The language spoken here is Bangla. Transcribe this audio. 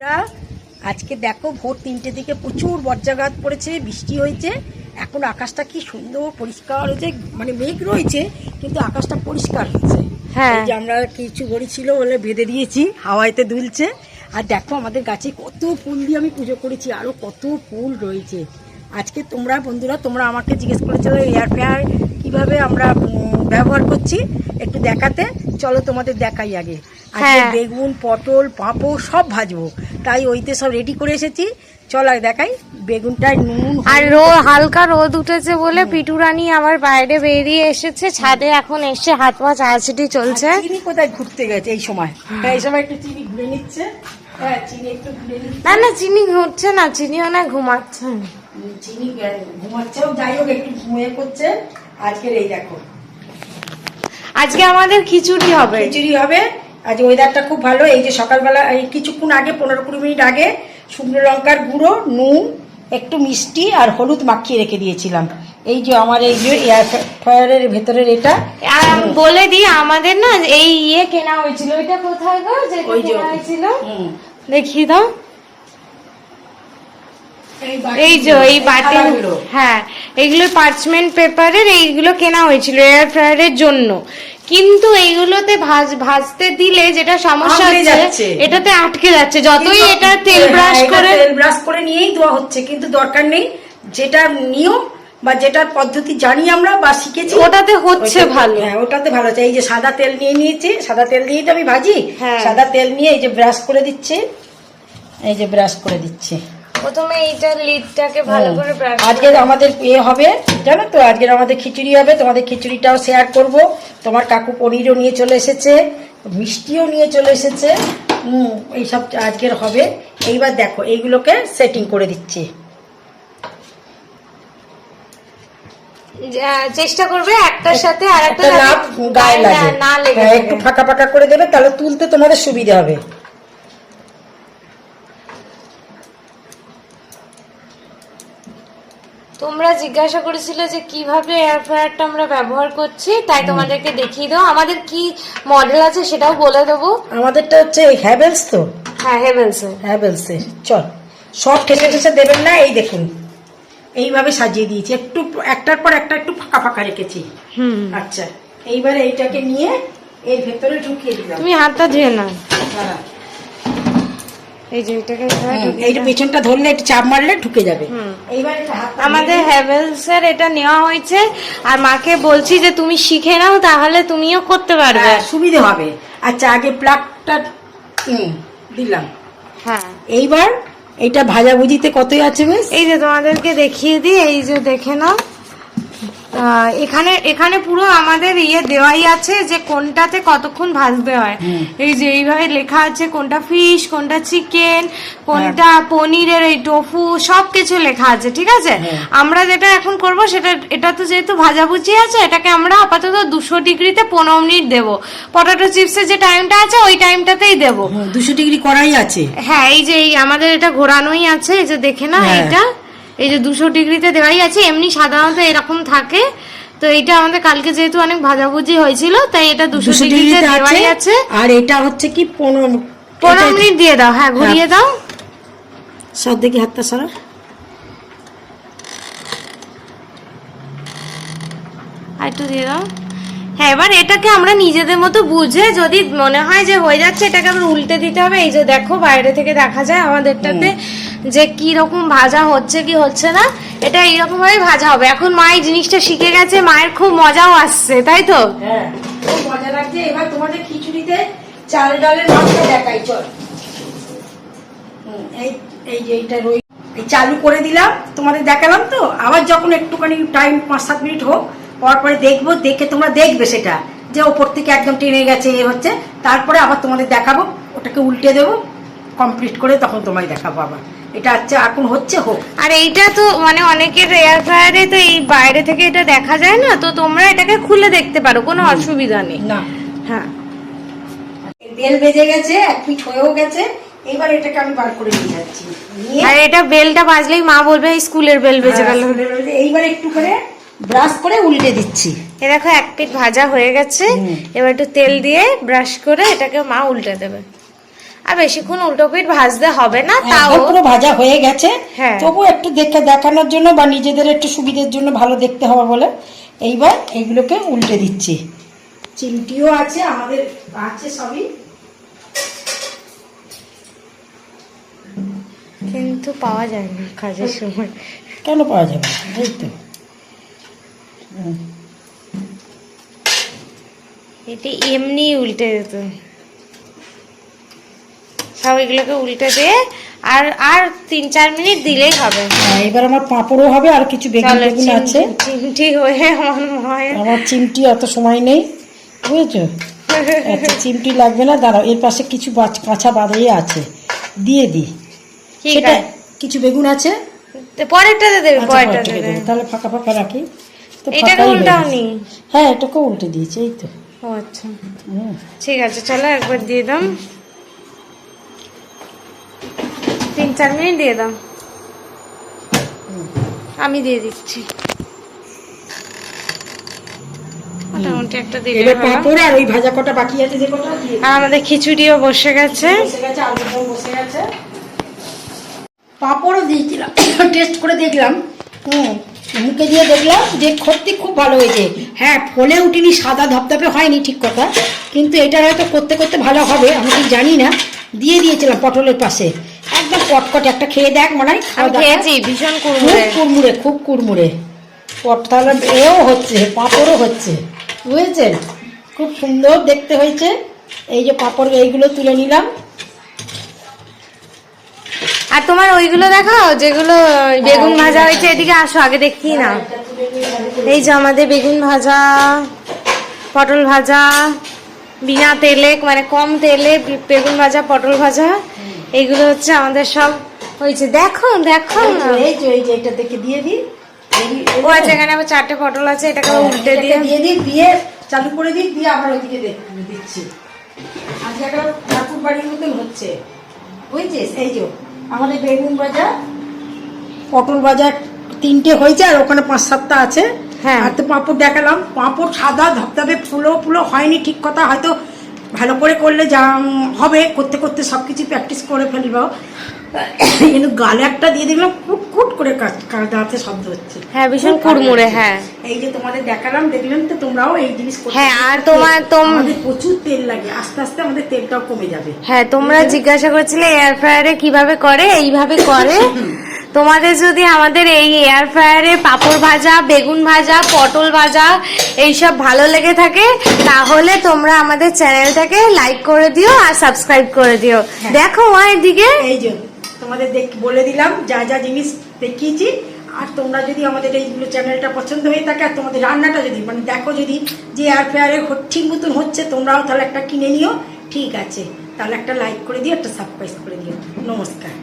আজকে দেখো ভোর 3টে দিকে প্রচুর বজ্রঘাত পড়েছে, বৃষ্টি হয়েছে। এখন আকাশটা কি সুন্দর পরিষ্কার হয়েছে, মানে মেঘ রয়েছে কিন্তু আকাশটা পরিষ্কার হয়েছে। হ্যাঁ, যে আমরা কিছু গড়ি ছিল বলে বেঁধে দিয়েছি, হাওয়াতে দুলছে। আর দেখো আমাদের গাছে কত ফুল দিয়ে আমি পুজো করেছি, আরো কত ফুল রয়েছে। আজকে তোমরা বন্ধুরা তোমরা আমাকে জিজ্ঞেস করেছিল এয়ার ফ্রায়ার কিভাবে আমরা ব্যবহার করছি একটু দেখাতে। চলো তোমাদের দেখাই আগে। আজকে বেগুন, পটল, পাঁপড় সব ভাজবো, তাই ওইতে সব রেডি করে এসেছি। চল আর দেখাই। বেগুনটায় নুন আর হালকা রোদ উঠেছে বলে পিটুরানি আবার বাইরে বেরিয়ে এসেছে ছাদে, এখন এসে হাত পা চাচাটি চলছে। চিনি কোথায় ঘুরতে গেছে এই সময়? এই সময় একটু চিনি ঘুরে নিচ্ছে। হ্যাঁ, চিনি একটু ঘুরে নিচ্ছে। না না, চিনি ঘুরছে না, চিনি না ঘুমাচ্ছে। চিনি ঘুমাচ্ছে, যাই হোক একটু ঘুমিয়ে পড়ছে। আজকের এই দেখো, আজকে আমাদের খিচুড়ি হবে। খিচুড়ি হবে। আজ ওয়েদারটা খুব ভালো। এই যে সকালবেলা এই কিছুক্ষণ আগে 15-20 মিনিট আগে শুকনো লঙ্কার গুঁড়ো, নুন, একটু মিষ্টি আর হলুদ মাখিয়ে রেখে দিয়েছিলাম। এই যে আমার এই যে এয়ার ফ্রায়ারের ভেতরের এটা বলে দিই, আমাদের না এই কেনা হয়েছিল। এটা কোথায় গো? যেটা কেনা হয়েছিল দেখি দাও। এই যে এই বাটি, হ্যাঁ, এইগুলো পার্চমেন্ট পেপারের, এইগুলো কেনা হয়েছিল এয়ার ফ্রায়ারের জন্য। কিন্তু এইগুলোতে ভাজতে দিলে যেটা সমস্যা হচ্ছে, এটাতে আটকে যাচ্ছে। যতই এটা তেল ব্রাশ করে নিয়েই দেওয়া হচ্ছে, কিন্তু দরকার নেই। যেটা নিয়ম বা যেটা পদ্ধতি জানি আমরা বা শিখেছি ওটাতে হচ্ছে ভালো। হ্যাঁ, ওটাতে ভালো হচ্ছে। এই যে সাদা তেল নিয়ে নিয়েছি, সাদা তেল দিয়েই তো আমি ভাজি। সাদা তেল নিয়ে এই যে ব্রাশ করে দিচ্ছি, এই যে ব্রাশ করে দিচ্ছি। প্রথমে এইটা লিডটাকে ভালো করে ব্রাশ। আজকে আমাদের হবে জানো তো, আজকে আমাদের খিচুড়ি হবে। তোমাদের খিচুড়িটাও শেয়ার করব। তোমার কাকু পনিরও নিয়ে চলে এসেছে, মিষ্টিও নিয়ে চলে এসেছে। এইসব আজকের হবে। এইবার দেখো এইগুলোকে সেটিং করে দিচ্ছি। চেষ্টা করবে একটার সাথে আর একটা গায়ে লাগে না লেগে, একটু ফাঁকা ফাঁকা করে দেবে, তাহলে তুলতে তোমাদের সুবিধা হবে। তোমরা জিজ্ঞাসা করেছিলে যে কিভাবে এয়ার ফ্রায়ারটা আমরা ব্যবহার করছি, তাই তোমাদেরকে দেখিয়ে দাও। আমাদের কি মডেল আছে সেটাও বলে দেবো। আমাদেরটা হচ্ছে হ্যাভেলস। তো হ্যাঁ, হ্যাভেলস। চল, সব ঠেসে ঠেসে দেবেন না। এই দেখুন এইভাবে সাজিয়ে দিয়েছি, একটু একটার পর একটা একটু ফাঁকা ফাঁকা রেখেছি। আচ্ছা, এইবারে এইটাকে নিয়ে এর ভেতরে ঢুকিয়ে দিলাম। তুমি হাতটা ধুয়ে নাও। এই যে এটাকে এইটা পেছনটা ধরলে একটু চাপ মারলে ঢুকে যাবে। এইবারে আমাদের হ্যাভেলস এর এটা নেওয়া হয়েছে, আর মাকে বলছি যে তুমি শিখে নাও, তাহলে তুমিও করতে পারবে, সুবিধা হবে। আচ্ছা, আগে প্লাগটা দিলাম। হ্যাঁ, এইবার এইটা ভাজাভুজিতে কতই আছে বেশ। এই যে তোমাদেরকে দেখিয়ে দিই, এই যে দেখে নাও। এখানে পুরো আমাদের দেওয়াই আছে যে কোনটাতে কতক্ষণ ভাজতে হয়। এই যে এইভাবে লেখা আছে কোনটা ফিশ, কোনটা চিকেন, কোনটা পনিরের, এই টোফু, সবকিছু লেখা আছে। ঠিক আছে, আমরা যেটা এখন করব সেটা, এটা তো যেহেতু ভাজাভুজি আছে, এটাকে আমরা আপাতত 200 ডিগ্রিতে 15 মিনিট দেবো। পটেটো চিপসের যে টাইমটা আছে ওই টাইমটাতেই দেবো। 200 ডিগ্রি করাই আছে। হ্যাঁ, এই যে আমাদের এটা ঘোরানোই আছে। এই যে দেখে না, এইটা এই যে 200 ডিগ্রিতে দেওয়াই আছে। এমনি সাধারণত এরকম থাকে। তো এটা আমাদের কালকে যেহেতু অনেক ভাজাভুজি হয়েছিল, তাই এটা 200 ডিগ্রিতে দেওয়াই আছে। আর এটা হচ্ছে কি 15 মিনিট দিয়ে দাও। হ্যাঁ, ঘুরিয়ে দাও। সব দেখি হাতটা সরা। আর একটু দিয়ে দাও। হ্যাঁ, এবার এটাকে আমরা নিজেদের মতো বুঝে, যদি মনে হয় যে হয়ে যাচ্ছে, এটাকে আবার উল্টে দিতে হবে। এই যে দেখো বাইরে থেকে দেখা যায় আমাদেরটাতে যে কি রকম ভাজা হচ্ছে কি হচ্ছে না। এটা এইরকম ভাবে ভাজা হবে। এখন মা এই জিনিসটা শিখে গেছে, মায়ের খুব মজাও আসছে, তাই তো? হ্যাঁ, খুব মজা লাগছে। এবার তোমাদের খিচুড়িতে চাল ডালের মাপটা দেখাই। চল, এই যে এইটা এই চালু করে দিলাম, তোমাদের দেখালাম তো। আবার যখন একটুখানি টাইম 5-7 মিনিট হোক, পরে দেখবো, দেখে তোমরা দেখবে সেটা যে ওপর থেকে একদম টেনে গেছে, এ হচ্ছে। তারপরে আবার তোমাদের দেখাবো, ওটাকে উল্টে দেবো কমপ্লিট করে, তখন তোমায় দেখাবো আবার। এটা আচ্ছা এখন হচ্ছে হোক। আর এইটা তো মানে অনেকের এয়ার ফ্রায়ারে তো এই বাইরে থেকে এটা দেখা যায় না, তো তোমরা এটাকে খুলে দেখতে পারো, কোনো অসুবিধা নেই। না, হ্যাঁ, বেল বেজে গেছে, 1 ফিট হয়েও গেছে। এবার এটাকে আমি বার করে নিয়ে যাচ্ছি। আর এটা বেলটা বাজলেই মা বলবে স্কুলের বেল বেজে গেল। এইবার একটু করে ব্রাশ করে উল্টে দিচ্ছি। এ দেখো 1 পিঠ ভাজা হয়ে গেছে। এবার একটু তেল দিয়ে ব্রাশ করে এটাকে মা উল্টে দেবে। আর বেশিক্ষণ উল্টো পিঠ ভাজতে হবে না, তাও একদম পুরো ভাজা হয়ে গেছে। হ্যাঁ। তবু একটু দেখানোর জন্য বা নিজেদের একটু সুবিধার জন্য, ভালো দেখতে হবে বলে এইবার এইগুলোকে উল্টে দিচ্ছি। চিমটিও আছে আমাদের, আছে সবই, কিন্তু পাওয়া যায় না কাজের সময়। কেন পাওয়া যাবে, এই তো। এটি এমনি উল্টে দিত সব, এগুলোকে উল্টে দিয়ে আর আর 3-4 মিনিট দিলেই হবে। এবার আমার পাঁপড়ও হবে, আর কিছু বেগুন বেগুন আছে। চিমটি হয়ে আমার চিমটি অত সময় নেই, বুঝেছো? আচ্ছা, চিমটি লাগবে না, দাঁড়াও, এর পাশে কিছু কাঁচা বাদাই আছে, দিয়ে দিই। সেটা কিছু বেগুন আছে, পরেরটাতে দেবে, আচ্ছা, পরেরটাতে দেবে। তাহলে ফাঁকা ফাঁকা রাখি তো। এটাকে উল্টাওনি? হ্যাঁ, এটাকে উল্টে দিয়েছি, এই তো। ও আচ্ছা, ঠিক আছে, চলো একবার দিয়ে দাও, 3-4 মিনিট দিয়ে দাও, আমি দিয়ে দিচ্ছি। মোটামুটি একটা দিলে এবার হলো। পাঁপড় আর ওই ভাজা কটা বাকি আছে, যে কটা দিয়ে আর আমাদের খিচুড়িও বসে গেছে। আলুটাও বসে গেছে, পাঁপড়ও দিয়েছিলাম, টেস্ট করে দেখলাম, মুখে দিয়ে দেখলাম যে সত্যি খুব ভালো হয়েছে। হ্যাঁ, ফলে উঠিনি, সাদা ধপধপে হয়নি, ঠিক কথা, কিন্তু এটা হয়তো করতে করতে ভালো হবে, আমি ঠিক জানি না। দিয়ে দিয়েছিলাম পটলের পাশে, একদম কটকটে, একটা খেয়ে দেখ, মনে হয় আমি খেয়েছি, ভীষণ কুড়মুড়ে, কুড়মুড়ে, খুব কুড়মুড়ে। তাহলে এও হচ্ছে, পাঁপড়ও হচ্ছে, বুঝেছেন? খুব সুন্দর দেখতে হয়েছে। এই যে পাঁপড়, এইগুলো তুলে নিলাম। আর তোমার ওইগুলো দেখাও যেগুলো বেগুন ভাজা হয়েছে, এদিকে আসো, আগে দেখি না। এই যে আমাদের বেগুন ভাজা, পটল ভাজা, বিনা তেলে, মানে কম তেলে বেগুন ভাজা, পটল ভাজা, এইগুলো হচ্ছে আমাদের সব হয়েছে। দেখো দেখো না, এই যে এটা দেখে দিয়ে দিই। ও আচ্ছা, এখানে আবার 4টে পটল আছে, এটাকে উল্টে দিয়ে দিয়ে চালু করে দিই, দিয়ে আবার ওইদিকে দিচ্ছি। আজকে একটা ঠাকুর বাড়ির মতন হচ্ছে, বুঝছিস? এই যে আমাদের বেগুন ভাজা, পটল ভাজা 3টে হয়েছে, আর ওখানে 5-7টা আছে। হ্যাঁ। আর তো পাঁপড় দেখালাম, পাঁপড় সাদা ধপধপে, ফুলো হয়নি, ঠিক কথা, হয়তো ভালো করে করলে যা হবে, করতে করতে সবকিছু প্র্যাকটিস করে ফেলবো। কিন্তু গালে একটা দিয়ে দেখলাম, কুট করে দাঁড়াতে শব্দ হচ্ছে। হ্যাঁ, ভীষণ কুড়মুড়ে। হ্যাঁ, এই যে তোমাদের দেখালাম, দেখলেন তো, তোমরাও এই জিনিস করতে। হ্যাঁ, আর আমাদের প্রচুর তেল লাগে, আস্তে আস্তে আমাদের তেলটাও কমে যাবে। হ্যাঁ, তোমরা জিজ্ঞাসা করছিলে এয়ার ফ্রায়ারে কিভাবে করে, এইভাবে করে। তোমাদের যদি আমাদের এই এয়ার ফ্রায়ারে পাঁপড় ভাজা, বেগুন ভাজা, পটল ভাজা এইসব ভালো লেগে থাকে, তাহলে তোমরা আমাদের চ্যানেলটাকে লাইক করে দিও আর সাবস্ক্রাইব করে দিও। দেখো মায়ের দিকে, এই যে তোমাদের বলে দিলাম যা যা জিনিস দেখিয়েছি। আর তোমরা যদি আমাদের এইগুলো চ্যানেলটা পছন্দ হয়ে থাকে, আর তোমাদের রান্নাটা যদি মানে দেখো যদি যে এয়ার ফ্রায়ারে ঠিক মতন হচ্ছে, তোমরাও তাহলে একটা কিনে নিও, ঠিক আছে? তাহলে একটা লাইক করে দিও, একটা সাবস্ক্রাইব করে দিও। নমস্কার।